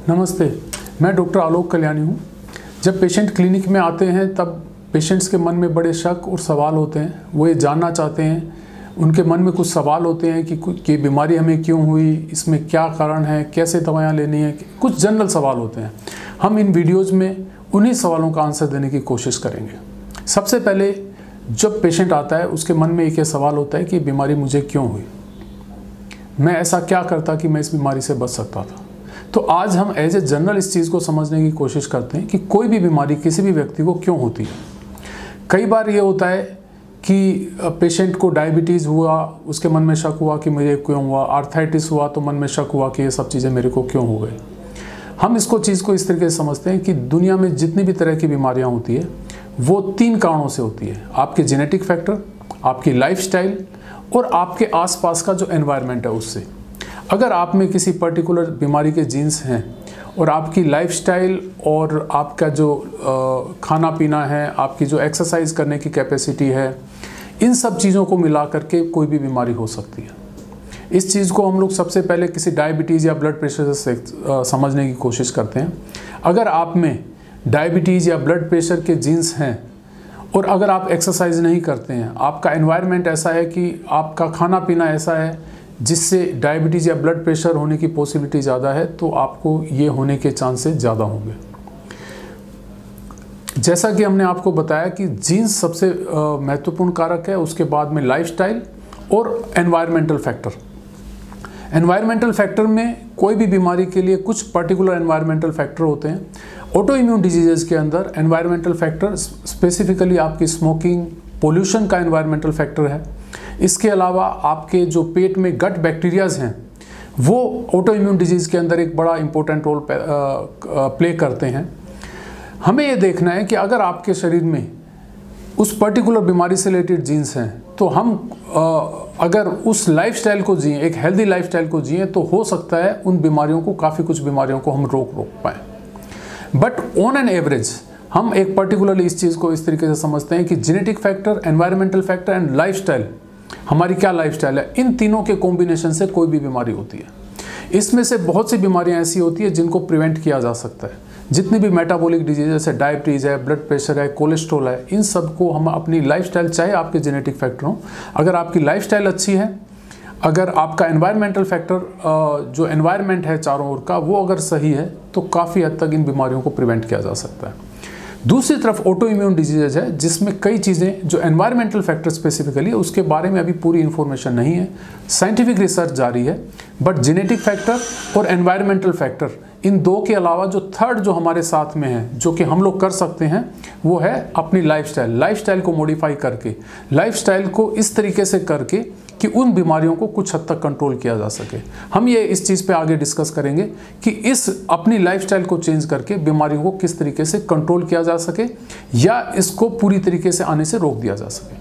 नमस्ते, मैं डॉक्टर आलोक कल्याणी हूँ। जब पेशेंट क्लिनिक में आते हैं तब पेशेंट्स के मन में बड़े शक और सवाल होते हैं। वो ये जानना चाहते हैं, उनके मन में कुछ सवाल होते हैं कि बीमारी हमें क्यों हुई, इसमें क्या कारण है, कैसे दवाइयाँ लेनी है, कुछ जनरल सवाल होते हैं। हम इन वीडियोज़ में उन्हीं सवालों का आंसर देने की कोशिश करेंगे। सबसे पहले जब पेशेंट आता है उसके मन में एक सवाल होता है कि बीमारी मुझे क्यों हुई, मैं ऐसा क्या करता कि मैं इस बीमारी से बच सकता था। तो आज हम एज ए जनरल इस चीज़ को समझने की कोशिश करते हैं कि कोई भी बीमारी किसी भी व्यक्ति को क्यों होती है। कई बार ये होता है कि पेशेंट को डायबिटीज़ हुआ, उसके मन में शक हुआ कि मुझे क्यों हुआ, आर्थराइटिस हुआ तो मन में शक हुआ कि ये सब चीज़ें मेरे को क्यों हो गई। हम इसको चीज़ को इस तरीके से समझते हैं कि दुनिया में जितनी भी तरह की बीमारियाँ होती है वो 3 कारणों से होती है। आपके जेनेटिक फैक्टर, आपकी लाइफस्टाइल और आपके आसपास का जो एनवायरनमेंट है उससे। अगर आप में किसी पर्टिकुलर बीमारी के जीन्स हैं और आपकी लाइफस्टाइल और आपका जो खाना पीना है, आपकी जो एक्सरसाइज करने की कैपेसिटी है, इन सब चीज़ों को मिला करके कोई भी बीमारी हो सकती है। इस चीज़ को हम लोग सबसे पहले किसी डायबिटीज़ या ब्लड प्रेशर से समझने की कोशिश करते हैं। अगर आप में डायबिटीज़ या ब्लड प्रेशर के जीन्स हैं और अगर आप एक्सरसाइज नहीं करते हैं, आपका एनवायरनमेंट ऐसा है कि आपका खाना पीना ऐसा है जिससे डायबिटीज़ या ब्लड प्रेशर होने की पॉसिबिलिटी ज़्यादा है, तो आपको ये होने के चांसेस ज़्यादा होंगे। जैसा कि हमने आपको बताया कि जीन्स सबसे महत्वपूर्ण कारक है, उसके बाद में लाइफस्टाइल और एनवायरमेंटल फैक्टर। एनवायरमेंटल फैक्टर में कोई भी बीमारी के लिए कुछ पर्टिकुलर एनवायरमेंटल फैक्टर होते हैं। ऑटो इम्यून डिजीज़ के अंदर एनवायरमेंटल फैक्टर स्पेसिफिकली आपकी स्मोकिंग, पोल्यूशन का एनवायरमेंटल फैक्टर है। इसके अलावा आपके जो पेट में गट बैक्टीरियाज हैं वो ऑटो इम्यून डिजीज़ के अंदर एक बड़ा इंपॉर्टेंट रोल प्ले करते हैं। हमें ये देखना है कि अगर आपके शरीर में उस पर्टिकुलर बीमारी से रिलेटेड जीन्स हैं तो हम अगर उस लाइफस्टाइल को जिए, एक हेल्दी लाइफस्टाइल को जिए, तो हो सकता है उन बीमारियों को, काफ़ी कुछ बीमारियों को हम रोक पाएँ। बट ऑन एन एवरेज हम एक पर्टिकुलरली इस चीज़ को इस तरीके से समझते हैं कि genetic factor, environmental factor and lifestyle, हमारी क्या लाइफस्टाइल है, इन तीनों के कॉम्बिनेशन से कोई भी बीमारी होती है। इसमें से बहुत सी बीमारियां ऐसी होती है जिनको प्रिवेंट किया जा सकता है। जितनी भी मेटाबॉलिक डिजीज जैसे डायबिटीज़ है, ब्लड प्रेशर है, कोलेस्ट्रॉल है, इन सब को हम अपनी लाइफस्टाइल, चाहे आपके जेनेटिक फैक्टर हो, अगर आपकी लाइफस्टाइल अच्छी है, अगर आपका एनवायरमेंटल फैक्टर जो एनवायरनमेंट है चारों ओर का वो अगर सही है, तो काफ़ी हद तक इन बीमारियों को प्रिवेंट किया जा सकता है। दूसरी तरफ ऑटो इम्यून डिजीज है जिसमें कई चीज़ें जो एनवायरमेंटल फैक्टर स्पेसिफिकली है उसके बारे में अभी पूरी इन्फॉर्मेशन नहीं है, साइंटिफिक रिसर्च जारी है। बट जेनेटिक फैक्टर और एनवायरमेंटल फैक्टर, इन दो के अलावा जो थर्ड जो हमारे साथ में है, जो कि हम लोग कर सकते हैं, वो है अपनी लाइफस्टाइल को मॉडिफाई करके, लाइफस्टाइल को इस तरीके से करके कि उन बीमारियों को कुछ हद तक कंट्रोल किया जा सके। हम ये इस चीज़ पे आगे डिस्कस करेंगे कि इस अपनी लाइफस्टाइल को चेंज करके बीमारियों को किस तरीके से कंट्रोल किया जा सके या इसको पूरी तरीके से आने से रोक दिया जा सके।